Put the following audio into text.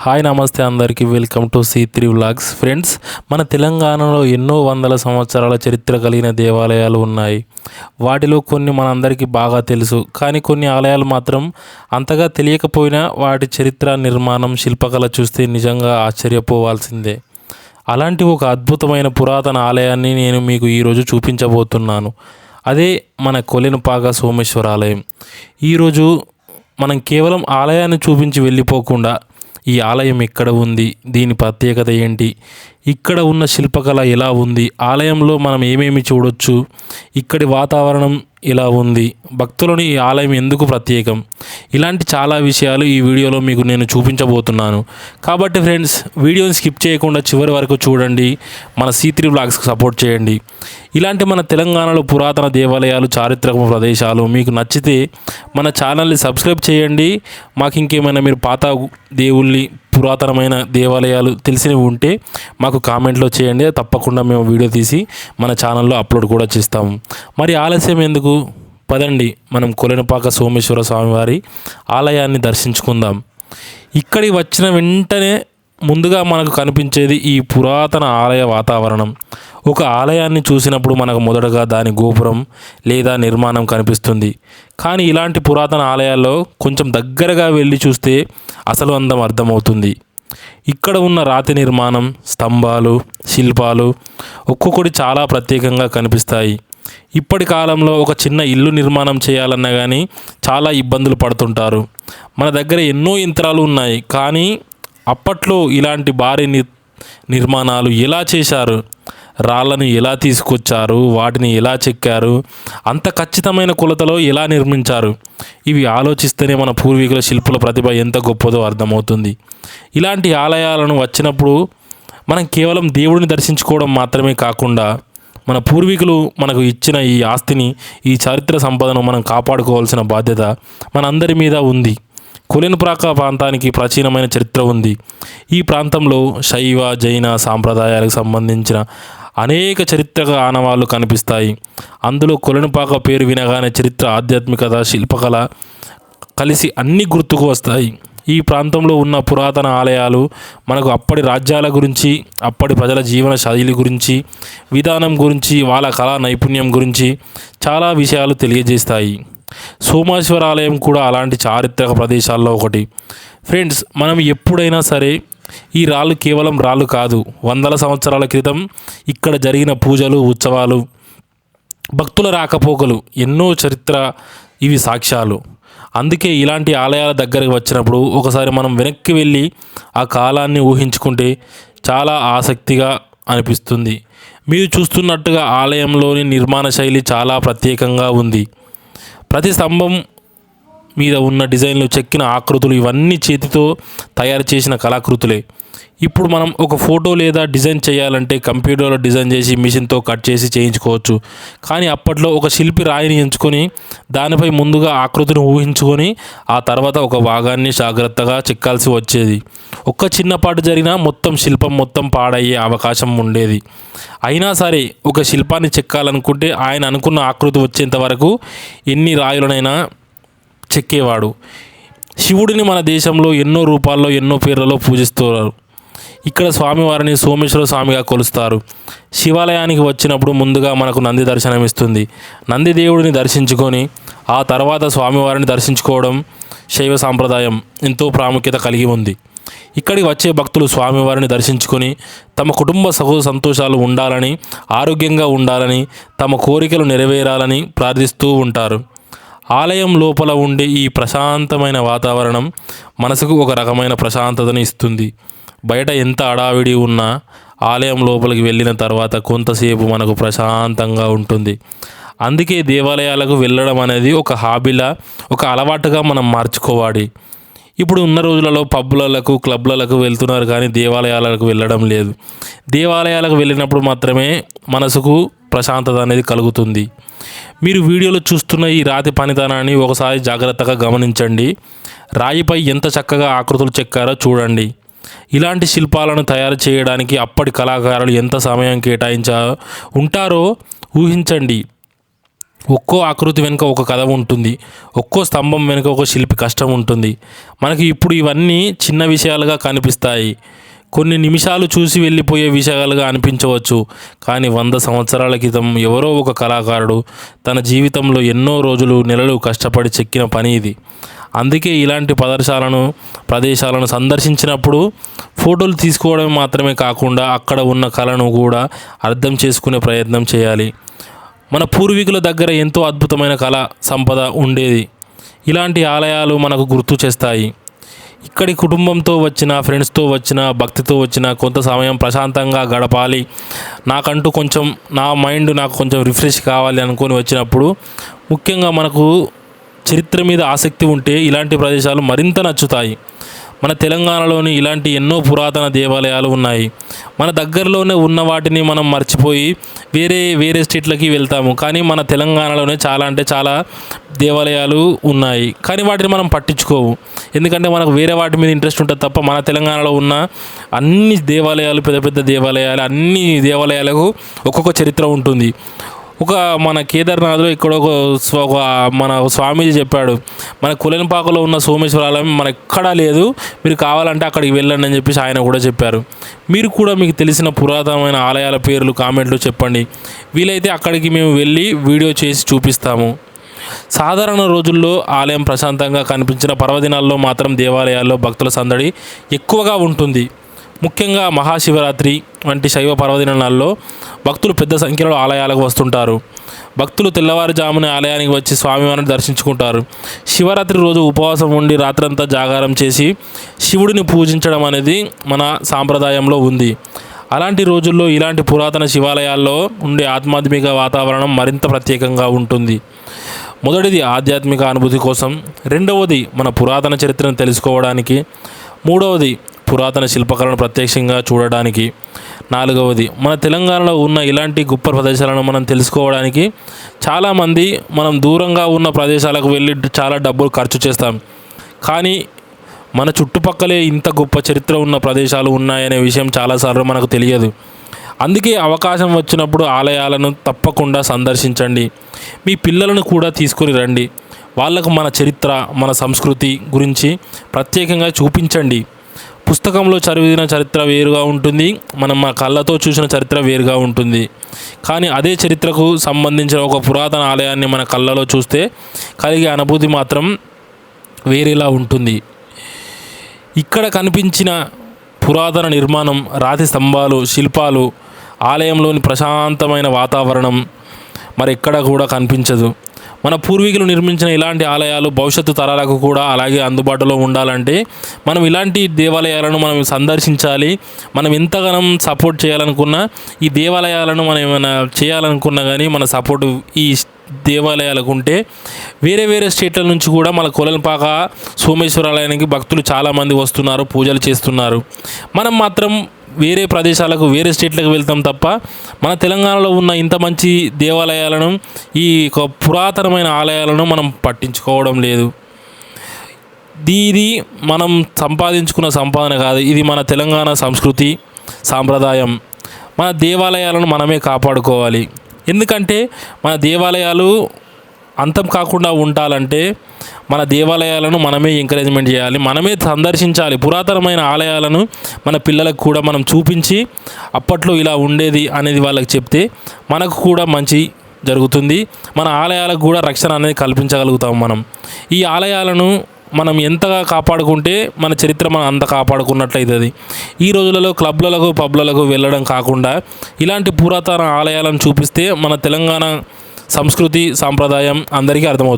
Hi నమస్తే అందరికీ welcome to C3 vlogs. Friends, మన తెలంగాణలో ఎన్నో వందల సంవత్సరాల చరిత్ర కలిగిన దేవాలయాలు ఉన్నాయి. వాటిలో కొన్ని మనందరికీ బాగా తెలుసు, కానీ కొన్ని ఆలయాలు మాత్రం అంతగా తెలియకపోయినా వాటి చరిత్ర, నిర్మాణం, శిల్పకళ చూస్తే నిజంగా ఆశ్చర్యపోవాల్సిందే. అలాంటి ఒక అద్భుతమైన పురాతన ఆలయాన్ని నేను మీకు ఈరోజు చూపించబోతున్నాను. అదే మన కొలెనుపాక సోమేశ్వర ఆలయం. ఈరోజు మనం కేవలం ఆలయాన్ని చూపించి వెళ్ళిపోకుండా ఈ ఆలయం ఎక్కడ ఉంది, దీని ప్రత్యేకత ఏంటి, ఇక్కడ ఉన్న శిల్పకళ ఎలా ఉంది, ఆలయంలో మనం ఏమేమి చూడొచ్చు, ఇక్కడి వాతావరణం ఎలా ఉంది, భక్తులని ఈ ఆలయం ఎందుకు ప్రత్యేకం, ఇలాంటి చాలా విషయాలు ఈ వీడియోలో మీకు నేను చూపించబోతున్నాను. కాబట్టి ఫ్రెండ్స్, వీడియోని స్కిప్ చేయకుండా చివరి వరకు చూడండి. మన C3 వ్లాగ్స్కి సపోర్ట్ చేయండి. ఇలాంటి మన తెలంగాణలో పురాతన దేవాలయాలు, చారిత్రక ప్రదేశాలు మీకు నచ్చితే మన ఛానల్ని సబ్స్క్రైబ్ చేయండి. మాకు ఇంకేమైనా మీరు పాత దేవుళ్ళని, పురాతనమైన దేవాలయాలు తెలిసినవి ఉంటే మాకు కామెంట్లో చేయండి. తప్పకుండా మేము వీడియో తీసి మన ఛానల్లో అప్లోడ్ కూడా చేస్తాము. మరి ఆలస్యం ఎందుకు, పదండి మనం కొలెనుపాక సోమేశ్వర స్వామివారి ఆలయాన్ని దర్శించుకుందాం. ఇక్కడికి వచ్చిన వెంటనే ముందుగా మనకు కనిపించేది ఈ పురాతన ఆలయ వాతావరణం. ఒక ఆలయాన్ని చూసినప్పుడు మనకు మొదటగా దాని గోపురం లేదా నిర్మాణం కనిపిస్తుంది. కానీ ఇలాంటి పురాతన ఆలయాల్లో కొంచెం దగ్గరగా వెళ్ళి చూస్తే అసలు అందం అర్థమవుతుంది. ఇక్కడ ఉన్న రాతి నిర్మాణం, స్తంభాలు, శిల్పాలు ఒక్కొక్కటి చాలా ప్రత్యేకంగా కనిపిస్తాయి. ఇప్పటి కాలంలో ఒక చిన్న ఇల్లు నిర్మాణం చేయాలన్నా కానీ చాలా ఇబ్బందులు పడుతుంటారు. మన దగ్గర ఎన్నో యంత్రాలు ఉన్నాయి, కానీ అప్పట్లో ఇలాంటి భారీ నిర్మాణాలు ఎలా చేశారు, రాళ్ళను ఎలా తీసుకొచ్చారు, వాటిని ఎలా చెక్కారు, అంత ఖచ్చితమైన కొలతలో ఎలా నిర్మించారు, ఇవి ఆలోచిస్తేనే మన పూర్వీకుల శిల్పుల ప్రతిభ ఎంత గొప్పదో అర్థమవుతుంది. ఇలాంటి ఆలయాలను వచ్చినప్పుడు మనం కేవలం దేవుడిని దర్శించుకోవడం మాత్రమే కాకుండా మన పూర్వీకులు మనకు ఇచ్చిన ఈ ఆస్తిని, ఈ చారిత్ర సంపదను మనం కాపాడుకోవాల్సిన బాధ్యత మనందరి మీద ఉంది. కొలెనుపాక ప్రాంతానికి ప్రాచీనమైన చరిత్ర ఉంది. ఈ ప్రాంతంలో శైవ, జైన సాంప్రదాయాలకు సంబంధించిన అనేక చరిత్రక ఆనవాళ్ళు కనిపిస్తాయి. అందులో కొలెనుపాక పేరు వినగానే చరిత్ర, ఆధ్యాత్మికత, శిల్పకళ కలిసి అన్నీ గుర్తుకు వస్తాయి. ఈ ప్రాంతంలో ఉన్న పురాతన ఆలయాలు మనకు అప్పటి రాజ్యాల గురించి, అప్పటి ప్రజల జీవన శైలి గురించి, విధానం గురించి, వాళ్ళ కళా నైపుణ్యం గురించి చాలా విషయాలు తెలియజేస్తాయి. సోమేశ్వర ఆలయం కూడా అలాంటి చారిత్రక ప్రదేశాల్లో ఒకటి. ఫ్రెండ్స్, మనం ఎప్పుడైనా సరే ఈ రాళ్ళు కేవలం రాళ్ళు కాదు, వందల సంవత్సరాల క్రితం ఇక్కడ జరిగిన పూజలు, ఉత్సవాలు, భక్తుల రాకపోకలు, ఎన్నో చరిత్ర ఇవి సాక్ష్యాలు. అందుకే ఇలాంటి ఆలయాల దగ్గరకు వచ్చినప్పుడు ఒకసారి మనం వెనక్కి వెళ్ళి ఆ కాలాన్ని ఊహించుకుంటే చాలా ఆసక్తిగా అనిపిస్తుంది. మీరు చూస్తున్నట్టుగా ఆలయంలోని నిర్మాణ శైలి చాలా ప్రత్యేకంగా ఉంది. ప్రతి స్తంభం మీద ఉన్న డిజైన్లు, చెక్కిన ఆకృతులు ఇవన్నీ చేతితో తయారు చేసిన కళాకృతులే. ఇప్పుడు మనం ఒక ఫోటో లేదా డిజైన్ చేయాలంటే కంప్యూటర్లో డిజైన్ చేసి మిషన్తో కట్ చేసి చేయించుకోవచ్చు. కానీ అప్పట్లో ఒక శిల్పి రాయిని ఎంచుకొని దానిపై ముందుగా ఆకృతిని ఊహించుకొని ఆ తర్వాత ఒక భాగాన్ని జాగ్రత్తగా చెక్కాల్సి వచ్చేది. ఒక్క చిన్నపాటు జరిగినా మొత్తం శిల్పం మొత్తం పాడయ్యే అవకాశం ఉండేది. అయినా సరే ఒక శిల్పాన్ని చెక్కాలనుకుంటే ఆయన అనుకున్న ఆకృతి వచ్చేంత వరకు ఎన్ని రాయులనైనా చెక్కేవాడు. శివుడిని మన దేశంలో ఎన్నో రూపాల్లో, ఎన్నో పేర్లలో పూజిస్తున్నారు. ఇక్కడ స్వామివారిని సోమేశ్వర స్వామిగా కొలుస్తారు. శివాలయానికి వచ్చినప్పుడు ముందుగా మనకు నంది దర్శనం ఇస్తుంది. నంది దేవుడిని దర్శించుకొని ఆ తర్వాత స్వామివారిని దర్శించుకోవడం శైవ సాంప్రదాయం ఎంతో ప్రాముఖ్యత కలిగి ఉంది. ఇక్కడికి వచ్చే భక్తులు స్వామివారిని దర్శించుకొని తమ కుటుంబ సంతోషాలు ఉండాలని, ఆరోగ్యంగా ఉండాలని, తమ కోరికలు నెరవేరాలని ప్రార్థిస్తూ ఉంటారు. ఆలయం లోపల ఉండే ఈ ప్రశాంతమైన వాతావరణం మనసుకు ఒక రకమైన ప్రశాంతతను ఇస్తుంది. బయట ఎంత అడావిడి ఉన్నా ఆలయం లోపలికి వెళ్ళిన తర్వాత కొంతసేపు మనకు ప్రశాంతంగా ఉంటుంది. అందుకే దేవాలయాలకు వెళ్ళడం అనేది ఒక హాబీలా, ఒక అలవాటుగా మనం మార్చుకోవాలి. ఇప్పుడు ఉన్న రోజులలో పబ్బులకు, క్లబ్లకు వెళ్తున్నారు, కానీ దేవాలయాలకు వెళ్ళడం లేదు. దేవాలయాలకు వెళ్ళినప్పుడు మాత్రమే మనసుకు ప్రశాంతత అనేది కలుగుతుంది. మీరు వీడియోలో చూస్తున్న ఈ రాతి పనితనాన్ని ఒకసారి జాగ్రత్తగా గమనించండి. రాయిపై ఎంత చక్కగా ఆకృతులు చెక్కారో చూడండి. ఇలాంటి శిల్పాలను తయారు చేయడానికి అప్పటి కళాకారులు ఎంత సమయం కేటాయించారో ఉంటారో ఊహించండి. ఒక్కో ఆకృతి వెనుక ఒక కథ ఉంటుంది. ఒక్కో స్తంభం వెనుక ఒక శిల్పి కష్టం ఉంటుంది. మనకి ఇప్పుడు ఇవన్నీ చిన్న విషయాలుగా కనిపిస్తాయి. కొన్ని నిమిషాలు చూసి వెళ్ళిపోయే విషయాలుగా అనిపించవచ్చు. కానీ 100 సంవత్సరాల క్రితం ఎవరో ఒక కళాకారుడు తన జీవితంలో ఎన్నో రోజులు నెలలు కష్టపడి చెక్కిన పని ఇది. అందుకే ఇలాంటి ప్రదేశాలను సందర్శించినప్పుడు ఫోటోలు తీసుకోవడం మాత్రమే కాకుండా అక్కడ ఉన్న కళను కూడా అర్థం చేసుకునే ప్రయత్నం చేయాలి. మన పూర్వీకుల దగ్గర ఎంతో అద్భుతమైన కళా సంపద ఉండేది. ఇలాంటి ఆలయాలు మనకు గుర్తు చేస్తాయి. ఇక్కడి కుటుంబంతో వచ్చిన, ఫ్రెండ్స్తో వచ్చిన, భక్తితో వచ్చిన కొంత సమయం ప్రశాంతంగా గడపాలి, నాకంటూ కొంచెం నా మైండ్ నాకు కొంచెం రిఫ్రెష్ కావాలి అనుకొని వచ్చినప్పుడు, ముఖ్యంగా మనకు చరిత్ర మీద ఆసక్తి ఉంటే ఇలాంటి ప్రదేశాలు మరింత నచ్చుతాయి. మన తెలంగాణలోని ఇలాంటి ఎన్నో పురాతన దేవాలయాలు ఉన్నాయి. మన దగ్గరలోనే ఉన్న వాటిని మనం మర్చిపోయి వేరే స్టేట్లకి వెళ్తాము. కానీ మన తెలంగాణలోనే చాలా అంటే చాలా దేవాలయాలు ఉన్నాయి. కానీ వాటిని మనం పట్టించుకోము. ఎందుకంటే మనకు వేరే వాటి మీద ఇంట్రెస్ట్ ఉంటుంది తప్ప మన తెలంగాణలో ఉన్న అన్ని దేవాలయాలు, పెద్ద పెద్ద దేవాలయాలు, అన్ని దేవాలయాలకు ఒక్కొక్క చరిత్ర ఉంటుంది. మన కేదార్నాథ్లో ఇక్కడ ఒక మన స్వామీజీ చెప్పాడు, మన కులెనపాకలో ఉన్న సోమేశ్వర ఆలయం మన ఎక్కడా లేదు, మీరు కావాలంటే అక్కడికి వెళ్ళండి అని చెప్పేసి ఆయన కూడా చెప్పారు. మీరు కూడా మీకు తెలిసిన పురాతనమైన ఆలయాల పేర్లు కామెంట్లో చెప్పండి. వీలైతే అక్కడికి మేము వెళ్ళి వీడియో చేసి చూపిస్తాము. సాధారణ రోజుల్లో ఆలయం ప్రశాంతంగా కనిపించిన పర్వదినాల్లో మాత్రం దేవాలయాల్లో భక్తుల సందడి ఎక్కువగా ఉంటుంది. ముఖ్యంగా మహాశివరాత్రి వంటి శైవ పర్వదినాల్లో భక్తులు పెద్ద సంఖ్యలో ఆలయాలకు వస్తుంటారు. భక్తులు తెల్లవారుజామున ఆలయానికి వచ్చి స్వామివారిని దర్శించుకుంటారు. శివరాత్రి రోజు ఉపవాసం ఉండి రాత్రంతా జాగారం చేసి శివుడిని పూజించడం అనేది మన సాంప్రదాయంలో ఉంది. అలాంటి రోజుల్లో ఇలాంటి పురాతన శివాలయాల్లో ఉండే ఆధ్యాత్మిక వాతావరణం మరింత ప్రత్యేకంగా ఉంటుంది. మొదటిది ఆధ్యాత్మిక అనుభూతి కోసం, రెండవది మన పురాతన చరిత్రను తెలుసుకోవడానికి, మూడవది పురాతన శిల్పకళను ప్రత్యక్షంగా చూడడానికి, నాలుగవది మన తెలంగాణలో ఉన్న ఇలాంటి గొప్ప ప్రదేశాలను మనం తెలుసుకోవడానికి. చాలామంది మనం దూరంగా ఉన్న ప్రదేశాలకు వెళ్ళి చాలా డబ్బులు ఖర్చు చేస్తాం. కానీ మన చుట్టుపక్కలే ఇంత గొప్ప చరిత్ర ఉన్న ప్రదేశాలు ఉన్నాయనే విషయం చాలాసార్లు మనకు తెలియదు. అందుకే అవకాశం వచ్చినప్పుడు ఆలయాలను తప్పకుండా సందర్శించండి. మీ పిల్లలను కూడా తీసుకొని రండి. వాళ్ళకు మన చరిత్ర, మన సంస్కృతి గురించి ప్రత్యేకంగా చూపించండి. పుస్తకంలో చదివిన చరిత్ర వేరుగా ఉంటుంది, మనం మా కళ్ళతో చూసిన చరిత్ర వేరుగా ఉంటుంది. కానీ అదే చరిత్రకు సంబంధించిన ఒక పురాతన ఆలయాన్ని మన కళ్ళలో చూస్తే కలిగే అనుభూతి మాత్రం వేరేలా ఉంటుంది. ఇక్కడ కనిపించిన పురాతన నిర్మాణం, రాతి స్తంభాలు, శిల్పాలు, ఆలయంలోని ప్రశాంతమైన వాతావరణం మరెక్కడ కూడా కనిపించదు. మన పూర్వీకులు నిర్మించిన ఇలాంటి ఆలయాలు భవిష్యత్తు తరాలకు కూడా అలాగే అందుబాటులో ఉండాలంటే మనం ఇలాంటి దేవాలయాలను మనం సందర్శించాలి. మనం ఎంతగానో సపోర్ట్ చేయాలనుకున్నా, ఈ దేవాలయాలను మనం ఏమైనా చేయాలనుకున్నా కానీ మన సపోర్టు ఈ దేవాలయాలకు ఉంటే వేరే స్టేట్ల నుంచి కూడా మన కొలనుపాక సోమేశ్వర ఆలయానికి భక్తులు చాలామంది వస్తున్నారు, పూజలు చేస్తున్నారు. మనం మాత్రం వేరే ప్రదేశాలకు, వేరే స్టేట్లకు వెళ్తాం తప్ప మన తెలంగాణలో ఉన్న ఇంత మంచి దేవాలయాలను, ఈ పురాతనమైన ఆలయాలను మనం పట్టించుకోవడం లేదు. ఇది మనం సంపాదించుకున్న సంపాదన కాదు, ఇది మన తెలంగాణ సంస్కృతి, సాంప్రదాయం. మన దేవాలయాలను మనమే కాపాడుకోవాలి. ఎందుకంటే మన దేవాలయాలు అంతం కాకుండా ఉండాలంటే మన దేవాలయాలను మనమే ఎంకరేజ్మెంట్ చేయాలి, మనమే సందర్శించాలి. పురాతనమైన ఆలయాలను మన పిల్లలకు కూడా మనం చూపించి అప్పట్లో ఇలా ఉండేది అనేది వాళ్ళకి చెప్తే మనకు కూడా మంచి జరుగుతుంది. మన ఆలయాలకు కూడా రక్షణ అనేది కల్పించగలుగుతాం. ఈ ఆలయాలను మనం ఎంతగా కాపాడుకుంటే మన చరిత్ర మనం అంత కాపాడుకున్నట్లయితుంది. ఈ రోజులలో క్లబ్లకు, పబ్లకు వెళ్ళడం కాకుండా ఇలాంటి పురాతన ఆలయాలను చూపిస్తే మన తెలంగాణ సంస్కృతి, సాంప్రదాయం అందరికీ అర్థమవుతుంది.